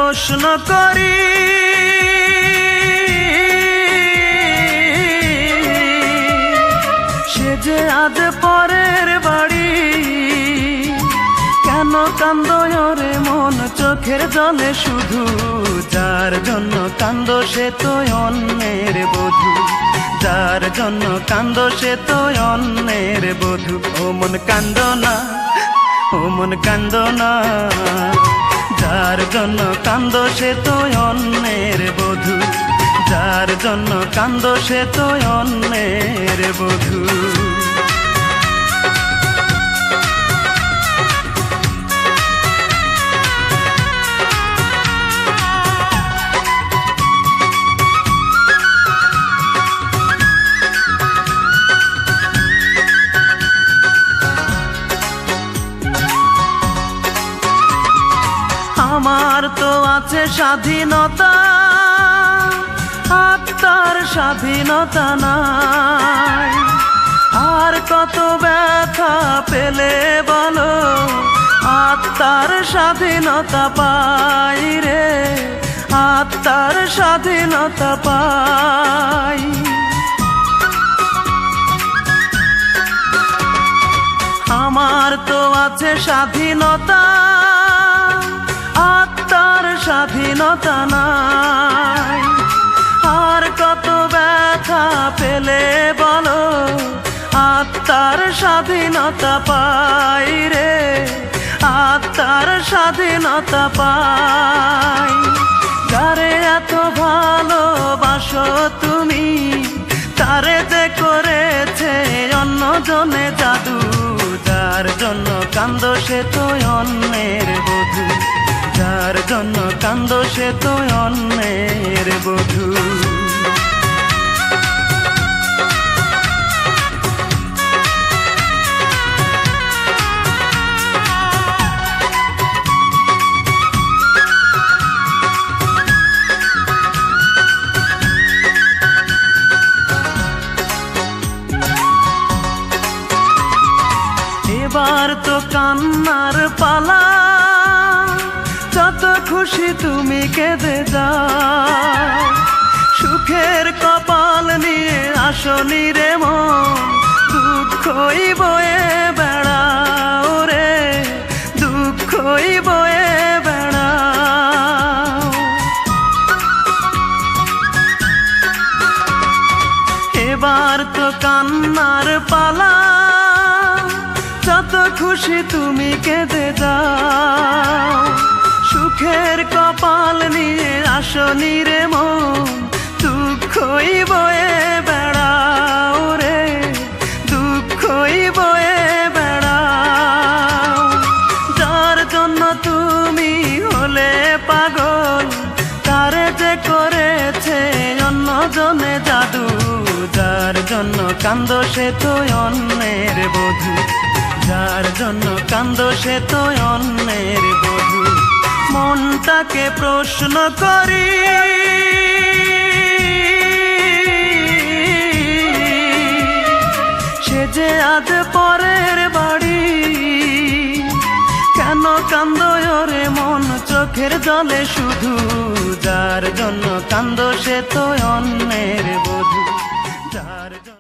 প্রশ্ন করি, সে যে আজ পরের বাড়ি, কেন কান্দো রে মন চোখের জলে শুধু? যার জন্য কান্দো সে তো অন্যের বধূ, যার জন্য কান্দো সে তো অন্যের বধূ। ও মন কান্দো না, ও মন কান্দো না, যার জন্য কান্দো সে তো অন্যের বধূ, যার জন্য কান্দো সে তো অন্যের বধূ। আমার তো আছে স্বাধীনতা, আত্মার স্বাধীনতা নাই। আর কত ব্যথা পেলে বলো আত্মার স্বাধীনতা পাই রে, আত্মার স্বাধীনতা পাই। আমার তো আছে স্বাধীনতা, আত্মার স্বাধীনতা নাই। আর কত ব্যথা পেলে বলো আত্মার স্বাধীনতা পাই রে, আত্মার স্বাধীনতা পাই। যারে এত ভালোবাসো তুমি, তারে যে করেছে অন্যজনে জাদু, যার জন্য কান্দো সে তো অন্যের বধূ, যার জন্য কান্দো সে তো অন্যের বধূ। এবার তো কান্নার পালা, যত খুশি তুমি কেঁদে যাও। সুখের কপাল নিয়ে আসনি রে মন, দুঃখই বয়ে বেড়াও রে, দুঃখই বয়ে বেড়াও। এবার তো কান্নার পালা, যত খুশি তুমি কেঁদে যাও। সুখের কপাল নিয়ে আসনি রে মন, দুঃখই বয়ে বেড়াও রে, দুঃখই বয়ে বেড়াও। যার জন্য তুমি হলে পাগল, তারে যে করেছে অন্যজনে জাদু, যার জন্য কান্দো সে তো অন্যের বধূ, যার জন্য কান্দো সে তো অন্যের বধূ। মনটাকে প্রশ্ন করি, সে যে আজ পরের বাড়ি, কেন কান্দো রে মন চোখের জলে শুধু, যার জন্য কান্দো সে তো অন্যের বধূ।